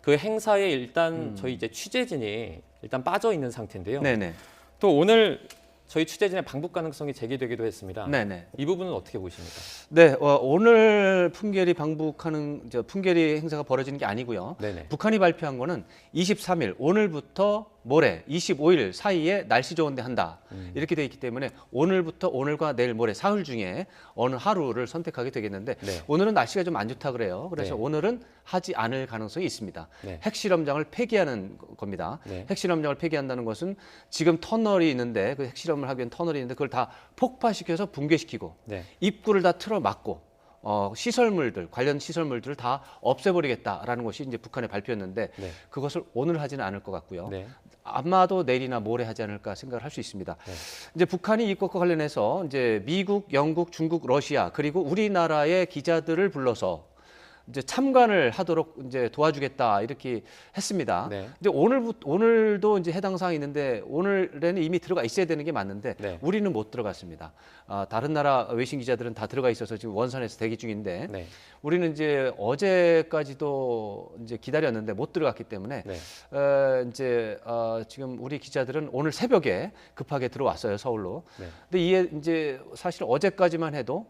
그 행사에 일단 저희 이제 취재진이 일단 빠져 있는 상태인데요.
네네.
또 오늘 저희 취재진의 방북 가능성이 제기되기도 했습니다.
네네.
이 부분은 어떻게 보십니까?
네, 오늘 풍계리 방북하는 풍계리 행사가 벌어지는 게 아니고요.
네네.
북한이 발표한 거는 23일 오늘부터 모레 25일 사이에 날씨 좋은데 한다. 이렇게 돼 있기 때문에 오늘부터 오늘과 내일 모레 사흘 중에 어느 하루를 선택하게 되겠는데
네.
오늘은 날씨가 좀 안 좋다 그래요. 그래서
네.
오늘은 하지 않을 가능성이 있습니다.
네.
핵실험장을 폐기하는 겁니다.
네.
핵실험장을 폐기한다는 것은 지금 터널이 있는데 그 핵실험을 하기 위한 터널이 있는데 그걸 다 폭파시켜서 붕괴시키고
네.
입구를 다 틀어 막고 시설물들 관련 시설물들을 다 없애버리겠다라는 것이 이제 북한의 발표였는데
네.
그것을 오늘 하지는 않을 것 같고요.
네.
아마도 내일이나 모레 하지 않을까 생각을 할 수 있습니다.
네.
이제 북한이 이것과 관련해서 이제 미국, 영국, 중국, 러시아 그리고 우리나라의 기자들을 불러서 이제 참관을 하도록 이제 도와주겠다 이렇게 했습니다.
네.
근데 오늘도 이제 해당 사항이 있는데 오늘에는 이미 들어가 있어야 되는 게 맞는데
네.
우리는 못 들어갔습니다. 다른 나라 외신 기자들은 다 들어가 있어서 지금 원산에서 대기 중인데
네.
우리는 이제 어제까지도 이제 기다렸는데 못 들어갔기 때문에
네.
이제 지금 우리 기자들은 오늘 새벽에 급하게 들어왔어요 서울로.
네.
근데 이게 이제 사실 어제까지만 해도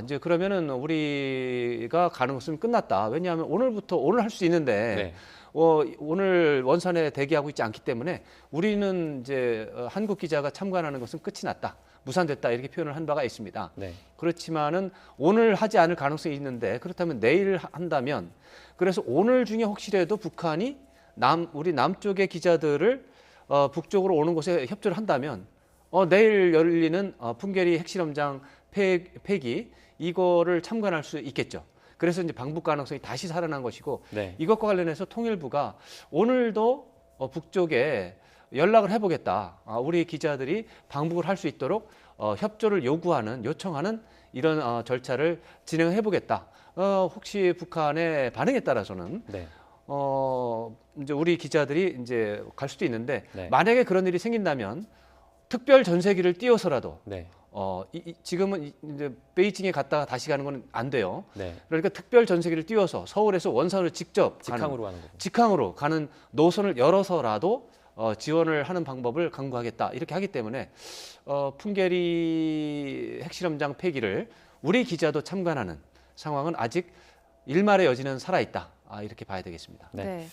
이제 그러면은 우리가 가는 것은 끝났다. 왜냐하면 오늘 할 수 있는데
네.
오늘 원산에 대기하고 있지 않기 때문에 우리는 이제 한국 기자가 참관하는 것은 끝이 났다. 무산됐다. 이렇게 표현을 한 바가 있습니다.
네.
그렇지만은 오늘 하지 않을 가능성이 있는데 그렇다면 내일 한다면 그래서 오늘 중에 혹시라도 북한이 우리 남쪽의 기자들을 북쪽으로 오는 곳에 협조를 한다면 내일 열리는 풍계리 핵실험장 폐기 이거를 참관할 수 있겠죠. 그래서 이제 방북 가능성이 다시 살아난 것이고
네.
이것과 관련해서 통일부가 오늘도 북쪽에 연락을 해보겠다. 우리 기자들이 방북을 할 수 있도록 협조를 요청하는 이런 절차를 진행해 보겠다. 혹시 북한의 반응에 따라서는
네.
이제 우리 기자들이 이제 갈 수도 있는데
네.
만약에 그런 일이 생긴다면 특별 전세기를 띄워서라도
네.
지금은 이제 베이징에 갔다가 다시 가는 건 안 돼요.
네.
그러니까 특별 전세기를 띄워서 서울에서 원산으로 직접 직항으로 가는 노선을 열어서라도 지원을 하는 방법을 강구하겠다 이렇게 하기 때문에 풍계리 핵실험장 폐기를 우리 기자도 참관하는 상황은 아직 일말의 여지는 살아있다 이렇게 봐야 되겠습니다.
네.
네.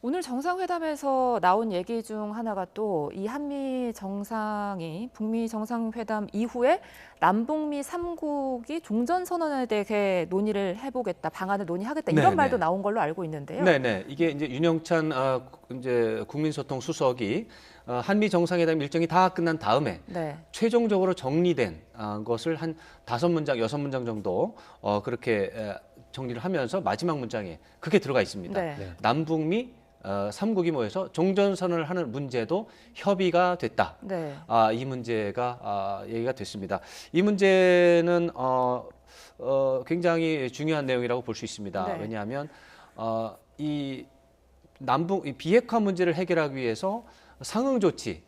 오늘 정상회담에서 나온 얘기 중 하나가 또 이 한미 정상이 북미 정상회담 이후에 남북미 3국이 종전선언에 대해 논의를 해보겠다, 방안을 논의하겠다 이런
네,
말도
네.
나온 걸로 알고 있는데요.
네네. 이게 이제 윤영찬 이제 국민소통 수석이 한미 정상회담 일정이 다 끝난 다음에
네.
최종적으로 정리된 것을 한 5문장, 6문장 정도 그렇게 정리를 하면서 마지막 문장에 그게 들어가 있습니다.
네.
네.
남북미 3국이 모여서 종전선언을 하는 문제도 협의가 됐다.
네.
이 문제가 얘기가 됐습니다. 이 문제는 굉장히 중요한 내용이라고 볼 수 있습니다.
네.
왜냐하면 이 남북 이 비핵화 문제를 해결하기 위해서 상응 조치,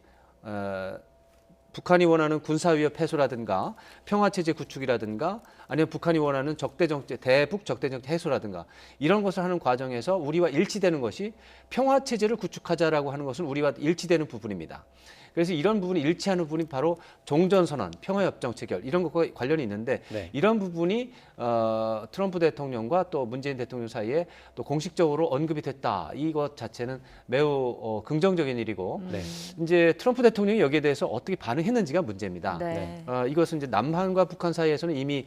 북한이 원하는 군사위협 해소라든가 평화체제 구축이라든가 아니면 북한이 원하는 대북 적대정책 해소라든가 이런 것을 하는 과정에서 우리와 일치되는 것이 평화체제를 구축하자라고 하는 것은 우리와 일치되는 부분입니다. 그래서 이런 부분이 일치하는 부분이 바로 종전선언, 평화협정 체결 이런 것과 관련이 있는데
네.
이런 부분이 트럼프 대통령과 또 문재인 대통령 사이에 또 공식적으로 언급이 됐다. 이것 자체는 매우 긍정적인 일이고
네.
이제 트럼프 대통령이 여기에 대해서 어떻게 반응했는지가 문제입니다.
네.
이것은 이제 남한과 북한 사이에서는 이미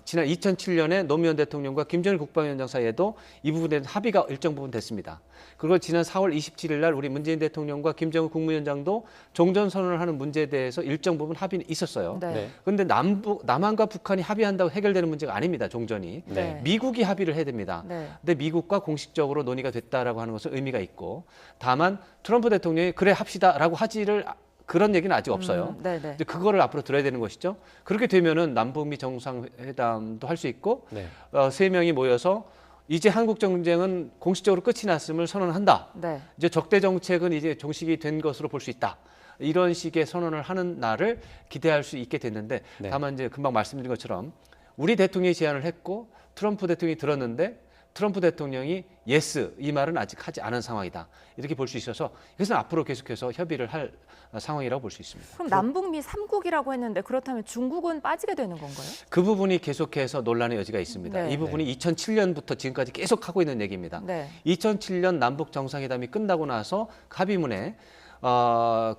지난 2007년에 노무현 대통령과 김정일 국방위원장 사이에도 이 부분에 대한 합의가 일정 부분 됐습니다. 그리고 지난 4월 27일 날 우리 문재인 대통령과 김정은 국무위원장도 종전선언을 하는 문제에 대해서 일정 부분 합의는 있었어요.
네.
그런데 남한과 북한이 합의한다고 해결되는 문제가 아닙니다. 종전이.
네.
미국이 합의를 해야 됩니다.
네.
근데 미국과 공식적으로 논의가 됐다라고 하는 것은 의미가 있고 다만 트럼프 대통령이 그래 합시다라고 하지를 그런 얘기는 아직 없어요.
네네.
이제 그거를 앞으로 들어야 되는 것이죠. 그렇게 되면은 남북미 정상회담도 할 수 있고
네.
3명이 모여서 이제 한국 정쟁은 공식적으로 끝이 났음을 선언한다.
네.
이제 적대 정책은 이제 종식이 된 것으로 볼 수 있다. 이런 식의 선언을 하는 날을 기대할 수 있게 됐는데
네.
다만 이제 금방 말씀드린 것처럼 우리 대통령이 제안을 했고 트럼프 대통령이 들었는데 트럼프 대통령이 예스 이 말은 아직 하지 않은 상황이다. 이렇게 볼 수 있어서 이것은 앞으로 계속해서 협의를 할 상황이라고 볼 수 있습니다.
그럼 남북미 3국이라고 했는데 그렇다면 중국은 빠지게 되는 건가요?
그 부분이 계속해서 논란의 여지가 있습니다.
네.
이 부분이 2007년부터 지금까지 계속 하고 있는 얘기입니다.
네.
2007년 남북 정상회담이 끝나고 나서 합의문에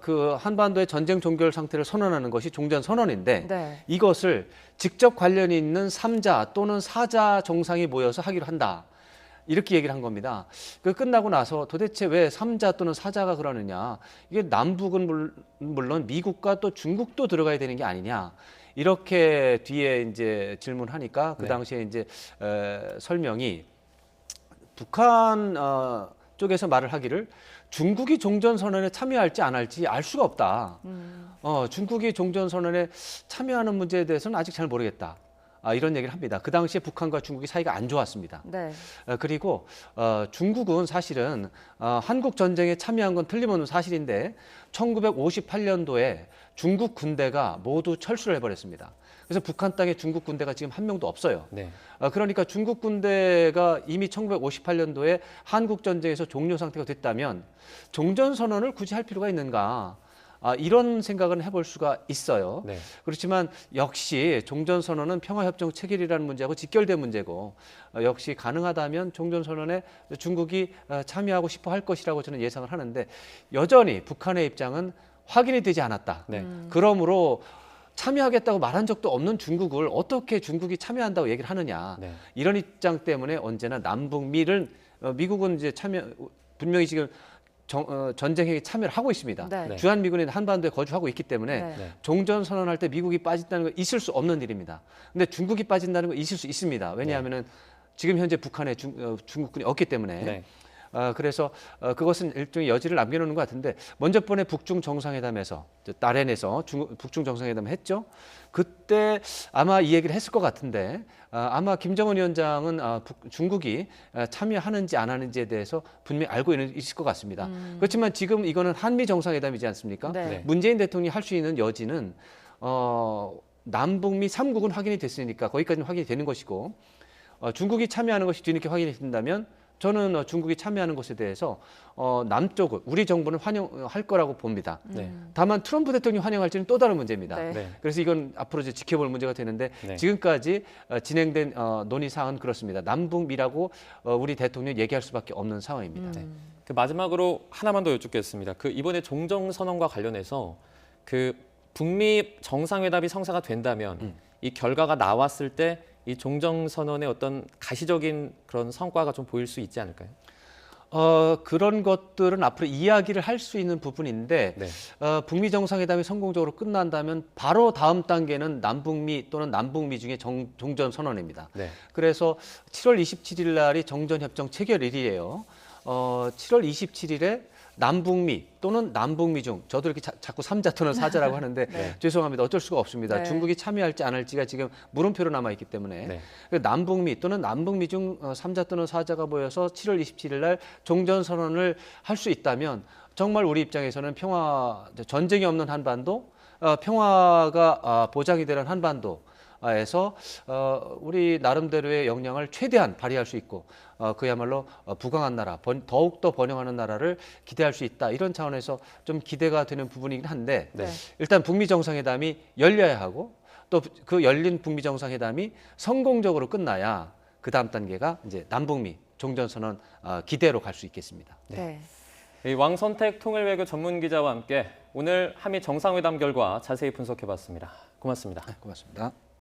그 한반도의 전쟁 종결 상태를 선언하는 것이 종전선언인데
네.
이것을 직접 관련이 있는 3자 또는 4자 정상이 모여서 하기로 한다. 이렇게 얘기를 한 겁니다. 그 끝나고 나서 도대체 왜 3자 또는 4자가 그러느냐. 이게 남북은 물론 미국과 또 중국도 들어가야 되는 게 아니냐. 이렇게 뒤에 이제 질문하니까 그
네.
당시에 이제 설명이 북한 쪽에서 말을 하기를 중국이 종전선언에 참여할지 안 할지 알 수가 없다. 중국이 종전선언에 참여하는 문제에 대해서는 아직 잘 모르겠다. 이런 얘기를 합니다. 그 당시에 북한과 중국이 사이가 안 좋았습니다.
네.
그리고 중국은 사실은 한국 전쟁에 참여한 건 틀림없는 사실인데 1958년도에 중국 군대가 모두 철수를 해버렸습니다. 그래서 북한 땅에 중국 군대가 지금 한 명도 없어요.
네.
그러니까 중국 군대가 이미 1958년도에 한국 전쟁에서 종료 상태가 됐다면 종전선언을 굳이 할 필요가 있는가? 이런 생각은 해볼 수가 있어요.
네.
그렇지만 역시 종전선언은 평화협정 체결이라는 문제하고 직결된 문제고 역시 가능하다면 종전선언에 중국이 참여하고 싶어 할 것이라고 저는 예상을 하는데 여전히 북한의 입장은 확인이 되지 않았다.
네.
그러므로 참여하겠다고 말한 적도 없는 중국을 어떻게 중국이 참여한다고 얘기를 하느냐.
네.
이런 입장 때문에 언제나 남북미를 미국은 이제 분명히 지금 전쟁에 참여를 하고 있습니다.
네.
네.
주한미군이 한반도에 거주하고 있기 때문에
네.
네.
종전 선언할 때 미국이 빠진다는 건 있을 수 없는 일입니다. 근데 중국이 빠진다는 건 있을 수 있습니다. 왜냐하면은 지금 현재 북한에 중국군이 없기 때문에
네.
그래서 그것은 일종의 여지를 남겨놓는 것 같은데 먼저 번에 북중 정상회담에서 나렌에서 북중 정상회담 했죠. 그때 아마 이 얘기를 했을 것 같은데 아마 김정은 위원장은 중국이 참여하는지 안 하는지에 대해서 분명히 알고 있을 것 같습니다. 그렇지만 지금 이거는 한미 정상회담이지 않습니까?
네.
문재인 대통령이 할 수 있는 여지는 남북미 3국은 확인이 됐으니까 거기까지는 확인이 되는 것이고 중국이 참여하는 것이 뒤늦게 확인이 된다면 저는 중국이 참여하는 것에 대해서 남쪽을 우리 정부는 환영할 거라고 봅니다.
네.
다만 트럼프 대통령이 환영할지는 또 다른 문제입니다.
네.
네.
그래서 이건 앞으로 이제 지켜볼 문제가 되는데
네.
지금까지 진행된 논의 사항은 그렇습니다. 남북미라고 우리 대통령이 얘기할 수밖에 없는 상황입니다. 네.
그 마지막으로 하나만 더 여쭙겠습니다. 그 이번에 종전선언과 관련해서 그 북미 정상회담이 성사가 된다면 이 결과가 나왔을 때 이 종전선언의 어떤 가시적인 그런 성과가 좀 보일 수 있지 않을까요?
그런 것들은 앞으로 이야기를 할 수 있는 부분인데
네.
북미 정상회담이 성공적으로 끝난다면 바로 다음 단계는 남북미 또는 남북미 중에 종전선언입니다.
네.
그래서 7월 27일 날이 정전협정 체결일이에요. 7월 27일에 남북미 또는 남북미 중 저도 이렇게 자꾸 3자 또는 4자라고 하는데
네.
죄송합니다. 어쩔 수가 없습니다.
네.
중국이 참여할지 안 할지가 지금 물음표로 남아있기 때문에
네.
남북미 또는 남북미 중 3자 또는 4자가 모여서 7월 27일 날 종전선언을 할 수 있다면 정말 우리 입장에서는 전쟁이 없는 한반도, 평화가 보장이 되는 한반도에서 우리 나름대로의 역량을 최대한 발휘할 수 있고 그야말로 부강한 나라, 더욱더 번영하는 나라를 기대할 수 있다. 이런 차원에서 좀 기대가 되는 부분이긴 한데
네.
일단 북미 정상회담이 열려야 하고 또 그 열린 북미 정상회담이 성공적으로 끝나야 그 다음 단계가 이제 남북미 종전선언 기대로 갈 수 있겠습니다.
네.
이 왕선택 통일외교 전문기자와 함께 오늘 한미 정상회담 결과 자세히 분석해봤습니다. 고맙습니다.
고맙습니다.